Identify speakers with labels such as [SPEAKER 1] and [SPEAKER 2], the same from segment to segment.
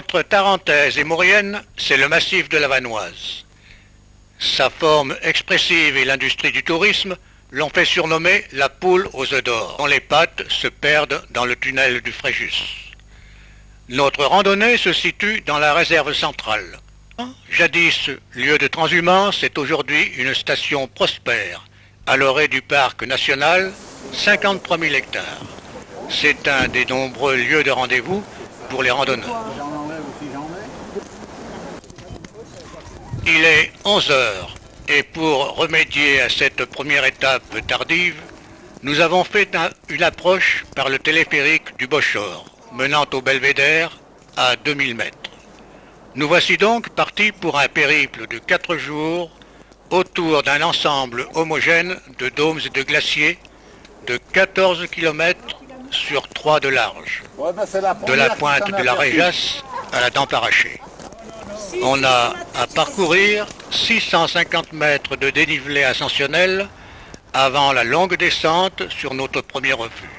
[SPEAKER 1] Entre Tarentaise et Maurienne, c'est le massif de la Vanoise. Sa forme expressive et l'industrie du tourisme l'ont fait surnommer la poule aux œufs d'or, dont les pattes se perdent dans le tunnel du Fréjus. Notre randonnée se situe dans la réserve centrale. Jadis lieu de transhumance, est aujourd'hui une station prospère, à l'orée du parc national, 53 000 hectares. C'est un des nombreux lieux de rendez-vous pour les randonneurs. Il est 11 heures et pour remédier à cette première étape tardive, nous avons fait une approche par le téléphérique du Bochor, menant au Belvédère à 2000 mètres. Nous voici donc partis pour un périple de 4 jours autour d'un ensemble homogène de dômes et de glaciers de 14 km sur 3 de large, de la pointe de la Réjasse à la Dent Arrachée. On a à parcourir 650 mètres de dénivelé ascensionnel avant la longue descente sur notre premier refuge.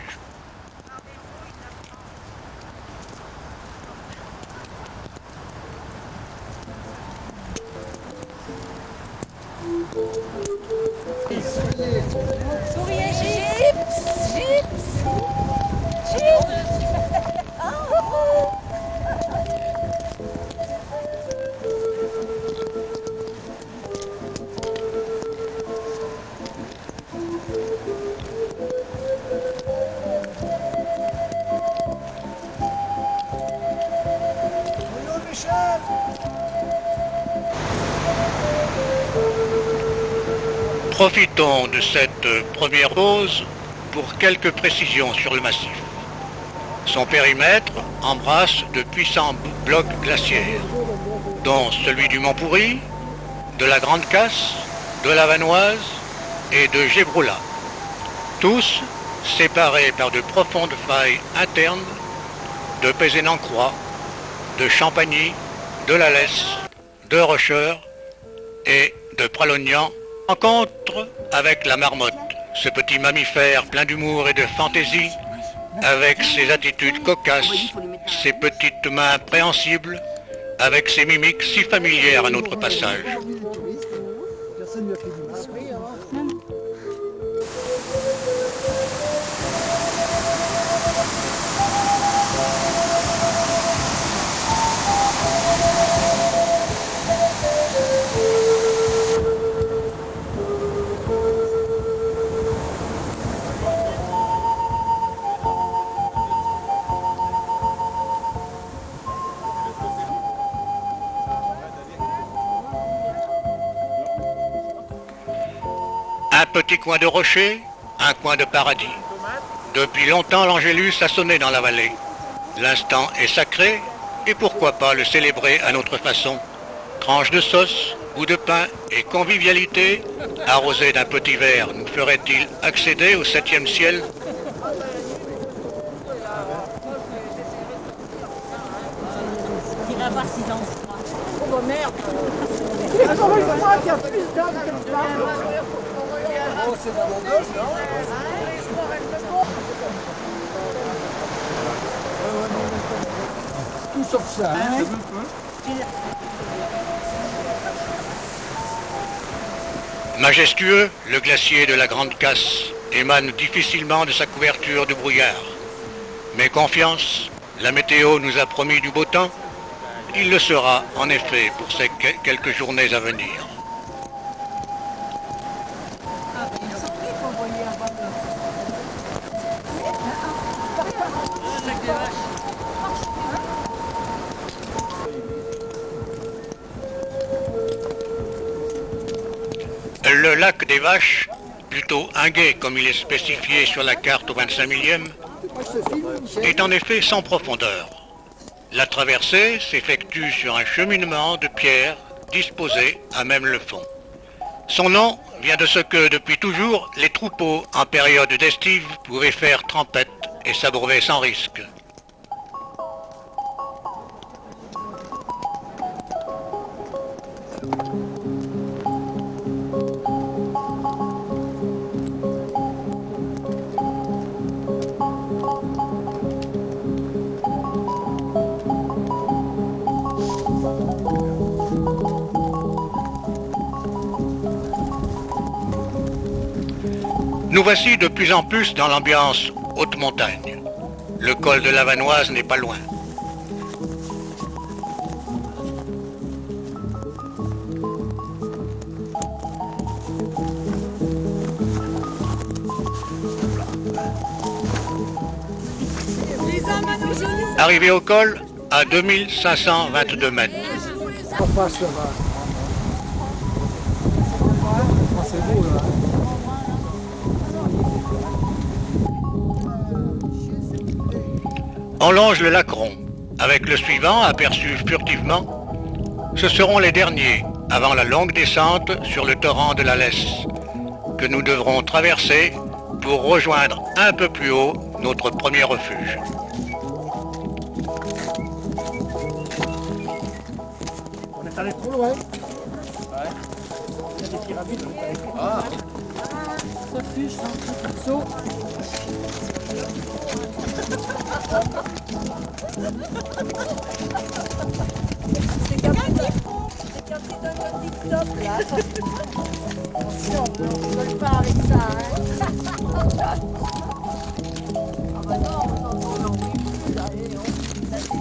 [SPEAKER 1] Profitons de cette première pause pour quelques précisions sur le massif. Son périmètre embrasse de puissants blocs glaciaires, dont celui du Mont-Pourri, de la Grande Casse, de la Vanoise et de Gébroula, tous séparés par de profondes failles internes de Pézénan-Croix, de Champagny, de la Lesse, de Rocheur et de Pralognan. Rencontre avec la marmotte, ce petit mammifère plein d'humour et de fantaisie, avec ses attitudes cocasses, ses petites mains préhensibles, avec ses mimiques si familières à notre passage. Un petit coin de rocher, un coin de paradis. Depuis longtemps, l'Angélus a sonné dans la vallée. L'instant est sacré, et pourquoi pas le célébrer à notre façon. Tranche de sauce, bout de pain et convivialité, arrosé d'un petit verre, nous ferait-il accéder au 7e ciel?
[SPEAKER 2] J'irai voir si dans ce mois.
[SPEAKER 3] Oh bah merde. Oh, c'est dans mon dos, non? Tout sauf ça, hein?
[SPEAKER 1] Majestueux, le glacier de la Grande Casse émane difficilement de sa couverture de brouillard. Mais confiance, la météo nous a promis du beau temps. Il le sera, en effet, pour ces quelques journées à venir. Le lac des Vaches, plutôt Inguet comme il est spécifié sur la carte au 25 millième, est en effet sans profondeur. La traversée s'effectue sur un cheminement de pierres disposé à même le fond. Son nom vient de ce que, depuis toujours, les troupeaux, en période d'estive, pouvaient faire trempette et s'abreuver sans risque. Nous voici de plus en plus dans l'ambiance haute montagne. Le col de la Vanoise n'est pas loin. Arrivé au col à 2522 mètres.
[SPEAKER 3] On passe là-bas. Oh, c'est beau là.
[SPEAKER 1] On longe le lac Rond, avec le suivant aperçu furtivement. Ce seront les derniers, avant la longue descente sur le torrent de la Lesse, que nous devrons traverser pour rejoindre un peu plus haut notre premier refuge.
[SPEAKER 3] On est allé trop loin. Ouais. Il y a des pyramides. Ah. Refuge, saut.
[SPEAKER 2] C'est quand tu donnes le TikTok là. Attention, on ne rigole pas avec ça. Hein. Ah bah non, on n'en vit plus. Allez, ça c'est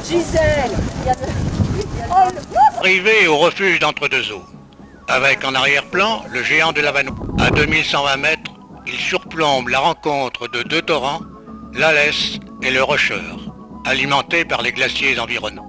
[SPEAKER 2] Gisèle,
[SPEAKER 1] Arrivé au refuge d'Entre-deux-Eaux, avec en arrière-plan le géant de la Vanoise. À 2120 mètres, il surplombe la rencontre de deux torrents, la Lesse et le Rocheur, alimentés par les glaciers environnants.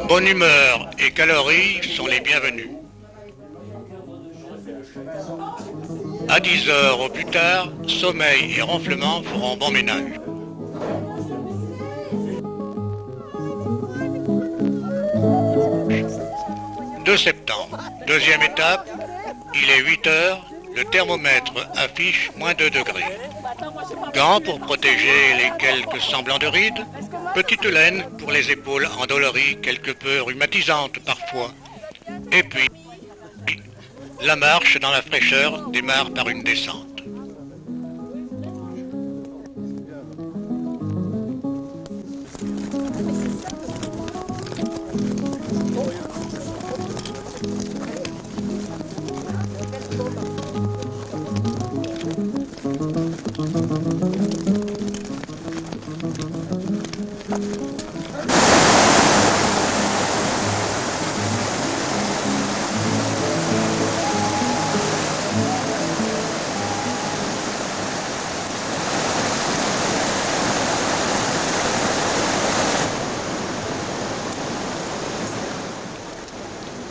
[SPEAKER 1] Bonne humeur et calories sont les bienvenus. À 10 heures au plus tard, sommeil et ronflement feront bon ménage. « 2 septembre, deuxième étape, il est 8 heures, le thermomètre affiche moins 2 degrés. Gants pour protéger les quelques semblants de rides, petite laine pour les épaules endolories, quelque peu rhumatisantes parfois. Et puis, la marche dans la fraîcheur démarre par une descente.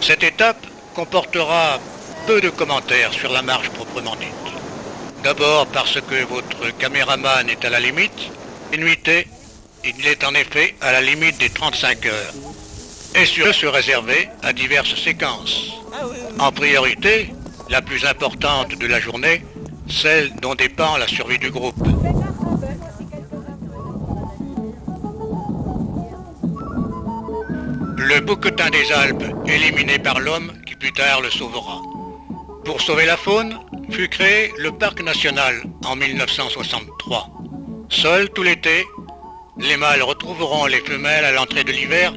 [SPEAKER 1] Cette étape comportera peu de commentaires sur la marche proprement dite. D'abord parce que votre caméraman est à la limite, et nuitée, il est en effet à la limite des 35 heures, et sur se réserver à diverses séquences. En priorité, la plus importante de la journée, celle dont dépend la survie du groupe. Le bouquetin des Alpes, éliminé par l'homme qui plus tard le sauvera. Pour sauver la faune, fut créé le parc national en 1963. Seuls tout l'été, les mâles retrouveront les femelles à l'entrée de l'hiver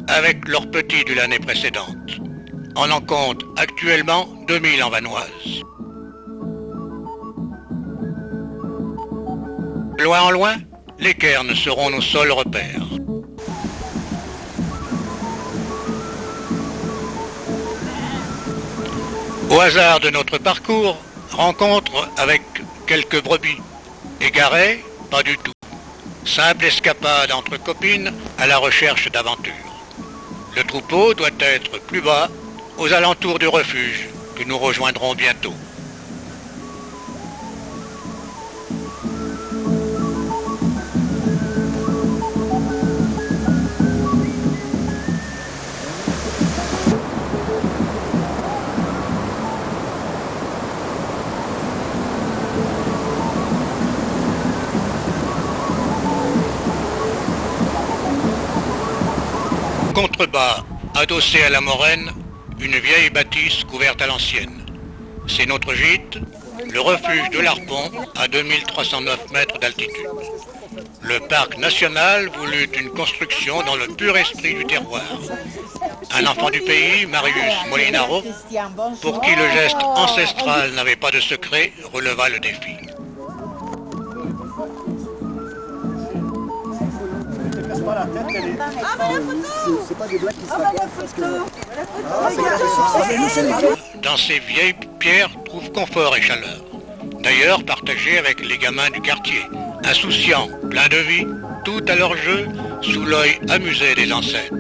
[SPEAKER 1] avec leurs petits de l'année précédente. On en compte actuellement 2000 en Vanoise. Loin en loin, les cairns seront nos seuls repères. Au hasard de notre parcours, rencontre avec quelques brebis. Égarées, pas du tout. Simple escapade entre copines à la recherche d'aventure. Le troupeau doit être plus bas, aux alentours du refuge, que nous rejoindrons bientôt. Contrebas, adossé à la moraine, une vieille bâtisse couverte à l'ancienne. C'est notre gîte, le refuge de l'Arpon, à 2309 mètres d'altitude. Le parc national voulut une construction dans le pur esprit du terroir. Un enfant du pays, Marius Molinaro, pour qui le geste ancestral n'avait pas de secret, releva le défi. Dans ces vieilles pierres trouve confort et chaleur. D'ailleurs partagé avec les gamins du quartier, insouciants, pleins de vie, tout à leur jeu, sous l'œil amusé des ancêtres.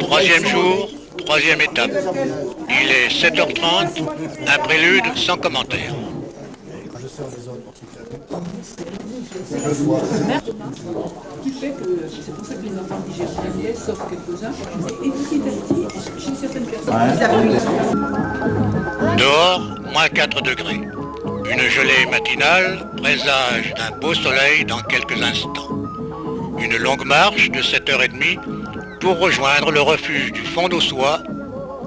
[SPEAKER 1] Troisième jour, troisième étape. Il est 7h30, un prélude sans commentaire.
[SPEAKER 4] Qui fait que c'est pour ça que les enfants digèrent bien, sauf quelques-uns. Et petit à petit, chez certaines personnes,
[SPEAKER 1] Dehors, moins 4 degrés. Une gelée matinale présage d'un beau soleil dans quelques instants. Une longue marche de 7h30 pour rejoindre le refuge du Fond d'Ossois,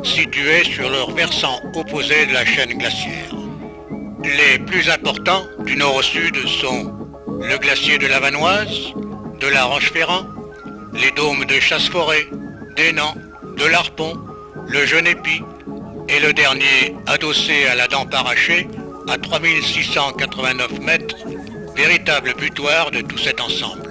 [SPEAKER 1] situé sur leur versant opposé de la chaîne glaciaire. Les plus importants du nord au sud sont le glacier de la Vanoise, de la Roche-Ferrand, les dômes de Chasse-Forêt, d'Hénan, de l'Arpon, le Genépi et le dernier adossé à la dent parachée à 3689 mètres, véritable butoir de tout cet ensemble.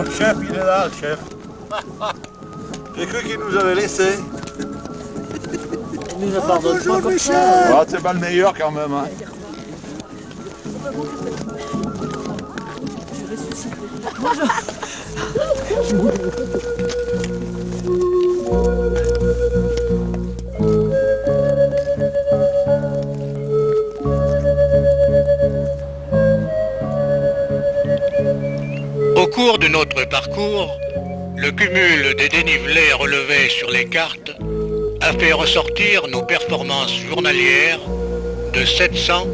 [SPEAKER 5] Le chef, il est là, le chef. J'ai cru qu'il nous avait laissé.
[SPEAKER 3] Il nous a pardonné.
[SPEAKER 5] Bonjour, Michel. Ah, c'est pas le meilleur quand même. Hein.
[SPEAKER 1] Au cours de notre parcours, le cumul des dénivelés relevés sur les cartes a fait ressortir nos performances journalières de 700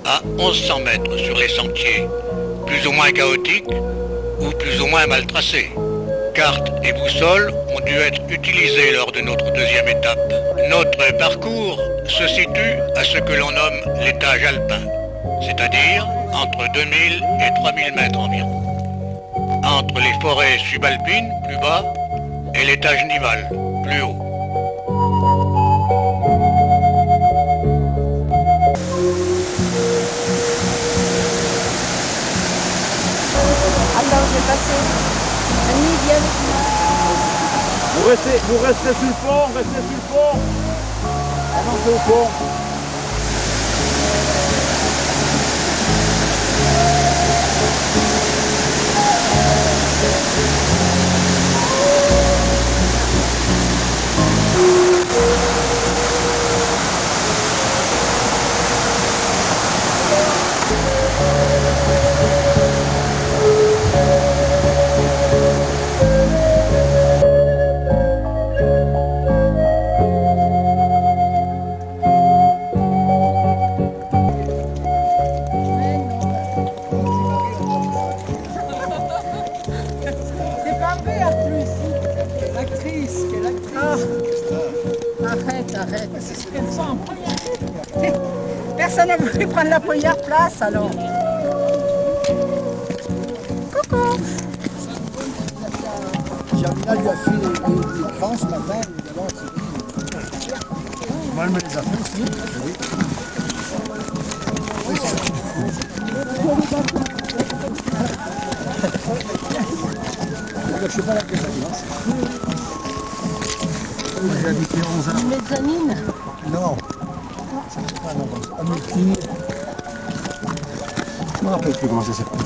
[SPEAKER 1] à 1100 mètres sur les sentiers, plus ou moins chaotiques ou plus ou moins mal tracés. Cartes et boussoles ont dû être utilisées lors de notre deuxième étape. Notre parcours se situe à ce que l'on nomme l'étage alpin, c'est-à-dire entre 2000 et 3000 mètres environ. Entre les forêts subalpines, plus bas, et l'étage nival, plus haut.
[SPEAKER 2] Attends, je vais passer. Annie, viens avec moi.
[SPEAKER 5] Oui, restez sur le pont, restez sur le pont. Avancez au pont.
[SPEAKER 2] C'est pas vrai en plus. L'actrice, quelle actrice. Arrête. C'est ce qu'elle sent en première. Personne n'a voulu prendre la première place alors. Coucou.
[SPEAKER 3] Germina lui a fait les crans ce matin, évidemment, moi, elle me les a fait aussi. Oui. Je sais pas laquelle ça commence. J'ai habité 11 ans.
[SPEAKER 2] Mezzanine.
[SPEAKER 3] Non. C'est pas un multi. Je me rappelle plus comment ça s'appelle.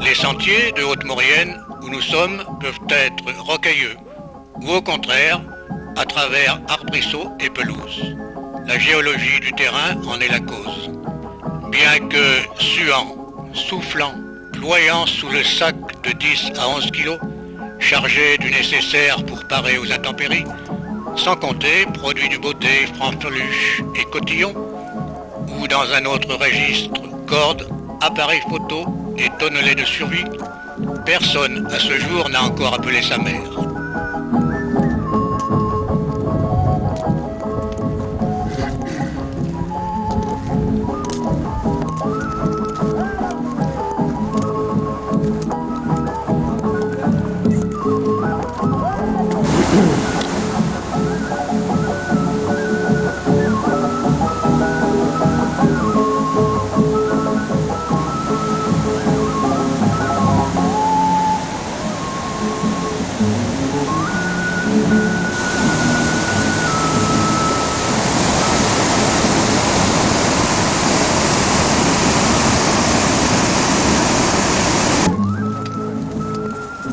[SPEAKER 1] Les sentiers de Haute-Maurienne où nous sommes peuvent être rocailleux ou au contraire à travers arbrisseaux et pelouses. La géologie du terrain en est la cause. Bien que suant, soufflant, ployant sous le sac de 10 à 11 kilos, chargé du nécessaire pour parer aux intempéries, sans compter produits du beauté, francs-feluches et cotillons, ou dans un autre registre, cordes, appareils photo et tonnelets de survie, personne à ce jour n'a encore appelé sa mère.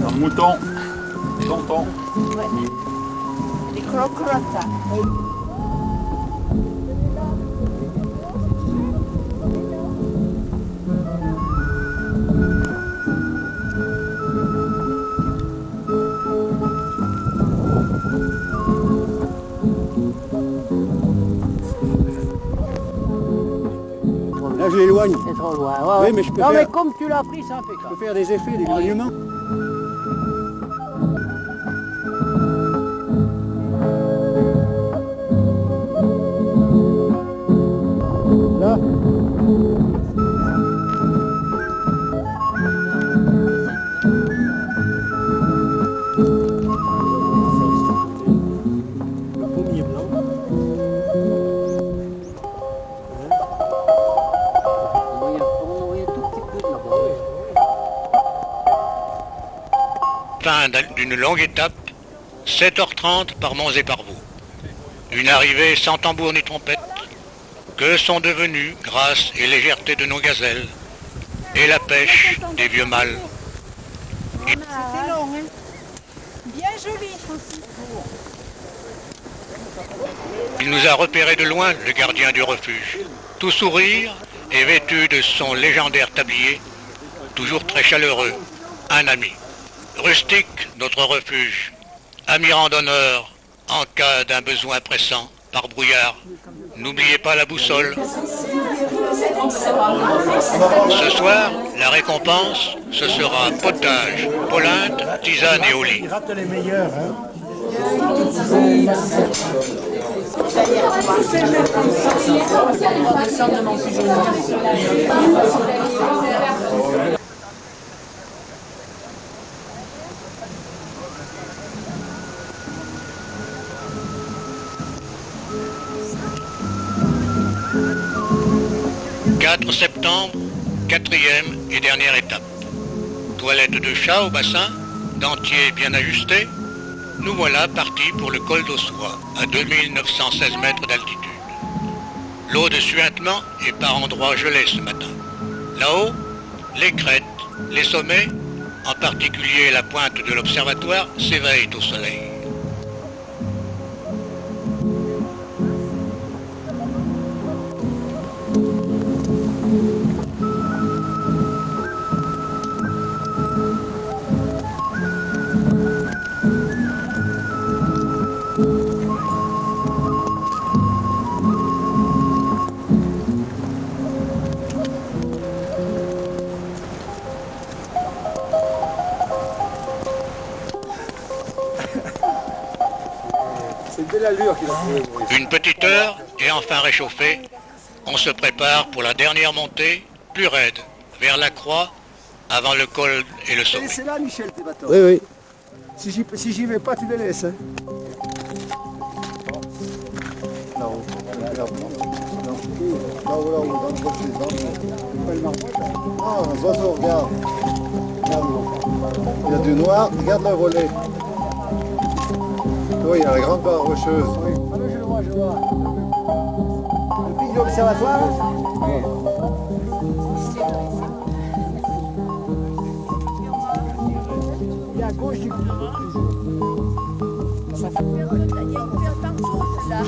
[SPEAKER 5] Un mouton. Tonton.
[SPEAKER 2] Les crocrottes.
[SPEAKER 3] Là, je l'éloigne.
[SPEAKER 2] C'est trop loin. Ouais,
[SPEAKER 3] Oui, mais je peux
[SPEAKER 2] non,
[SPEAKER 3] faire-
[SPEAKER 2] mais comme tu l'as pris, c'est
[SPEAKER 3] Je
[SPEAKER 2] impeccable.
[SPEAKER 3] peux faire des effets d'éloignement. Là. Le pommier blanc.
[SPEAKER 1] Fin d'une longue étape, 7h30 par Monts et par Vaux. Une arrivée sans tambour ni trompette. Que sont devenus, grâce et légèreté de nos gazelles, et la pêche des vieux mâles.
[SPEAKER 2] C'était long, hein. Bien joli aussi.
[SPEAKER 1] Il nous a repérés de loin, le gardien du refuge, tout sourire et vêtu de son légendaire tablier, toujours très chaleureux, un ami. Rustique, notre refuge, ami randonneur, en cas d'un besoin pressant, par brouillard. N'oubliez pas la boussole. Ce soir, la récompense, ce sera potage, polenta, tisane et au lit.
[SPEAKER 3] Il rate les meilleurs, hein.
[SPEAKER 1] 4 septembre, quatrième et dernière étape. Toilette de chat au bassin, dentier bien ajusté. Nous voilà partis pour le col d'Ossois, à 2916 mètres d'altitude. L'eau de suintement est par endroits gelée ce matin. Là-haut, les crêtes, les sommets, en particulier la pointe de l'observatoire, s'éveillent au soleil. Une petite heure et enfin réchauffé, on se prépare pour la dernière montée, plus raide, vers la croix, avant le col et le sommet.
[SPEAKER 3] C'est là, Michel, tes bateaux.
[SPEAKER 6] Oui, oui.
[SPEAKER 3] Si j'y vais pas, tu les laisses. Hein.
[SPEAKER 6] Là-haut, dans le rocher, Ah, un oiseau, regarde. Il y a du noir, regarde le volet. Oui, il y a la grande barre rocheuse.
[SPEAKER 3] Oui. Ah oui, je le vois, je vois. Le pic de l'observatoire. Oui. Il est à gauche du coup.
[SPEAKER 2] Il y a une paire partout, là.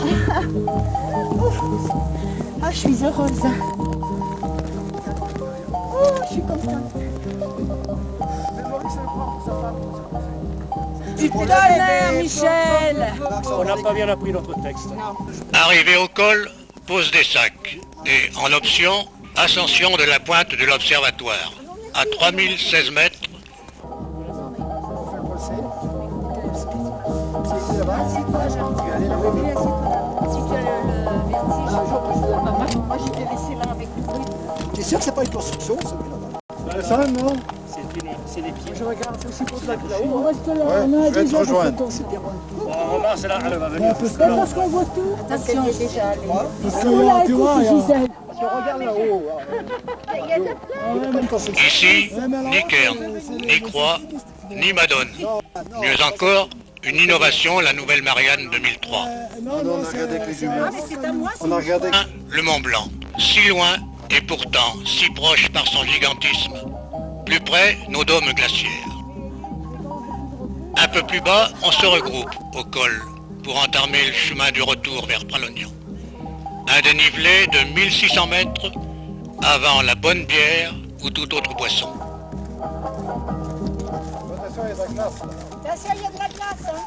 [SPEAKER 2] Ah, je suis heureuse. Oh, je suis contente. Tu tonnerre, Michel.
[SPEAKER 3] On n'a pas bien appris notre texte.
[SPEAKER 1] Arrivé au col, pose des sacs. Et en option, ascension de la pointe de l'observatoire. À 3016 mètres,
[SPEAKER 2] Moi, je t'ai laissé là avec le bruit.
[SPEAKER 3] T'es sûr que c'est pas une construction, celui-là? Ça, non? C'est les pieds. Je regarde aussi pour là-haut.
[SPEAKER 6] Ouais, je vais te rejoindre.
[SPEAKER 3] On ramasse là, elle va venir.
[SPEAKER 2] Parce qu'on voit tout. Attention, est déjà allé.
[SPEAKER 3] Tu vois, tu regardes là-haut.
[SPEAKER 1] ici, ni cairn, ni croix, ni madone. Mieux encore, une innovation, la nouvelle Marianne 2003.
[SPEAKER 6] On a regardé avec les jumelles. On a regardé.
[SPEAKER 1] Le Mont Blanc, si loin et pourtant si proche par son gigantisme. Plus près, nos dômes glaciaires. Un peu plus bas, on se regroupe au col pour entamer le chemin du retour vers Pralognan. Un dénivelé de 1600 mètres avant la bonne bière ou tout autre boisson.
[SPEAKER 6] Attention, il y a de la glace.
[SPEAKER 2] Attention, il y a de la glace. Hein.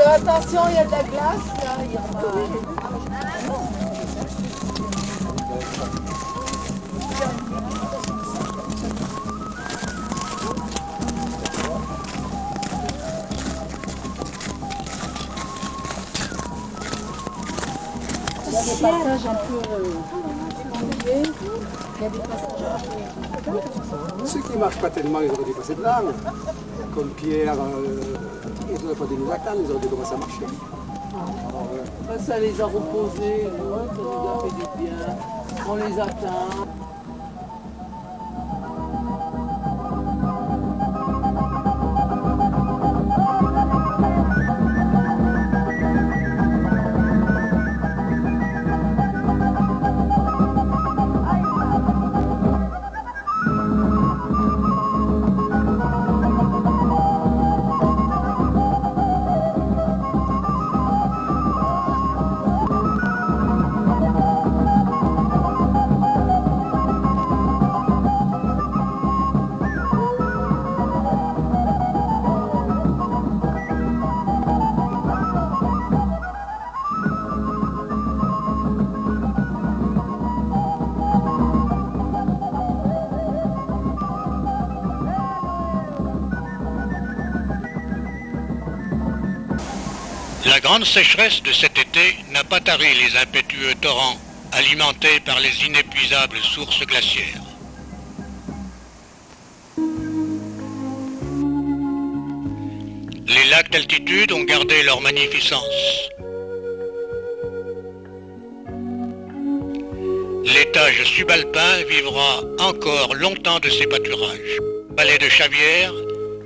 [SPEAKER 2] Attention, il y a de la glace là. Il y a des passages un peu élevés. Il y a des passages un peu...
[SPEAKER 3] Ceux qui ne marchent pas tellement, ils auraient dû passer de là. Comme Pierre, ils n'auraient pas dû nous attendre, ils auraient dû commencer à marcher.
[SPEAKER 4] Ça les a reposés, ça nous a fait du bien. On les attend.
[SPEAKER 1] La grande sécheresse de cet été n'a pas tari les impétueux torrents alimentés par les inépuisables sources glaciaires. Les lacs d'altitude ont gardé leur magnificence. L'étage subalpin vivra encore longtemps de ses pâturages. Vallées de Chavière,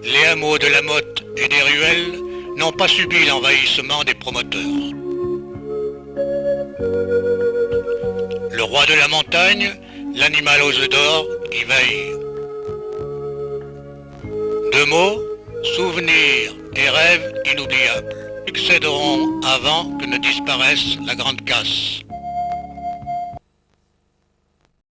[SPEAKER 1] les hameaux de la Motte et des Ruelles n'ont pas subi l'envahissement des promoteurs. Le roi de la montagne, l'animal aux œufs d'or, y veille. Deux mots, souvenirs et rêves inoubliables succéderont avant que ne disparaisse la grande casse.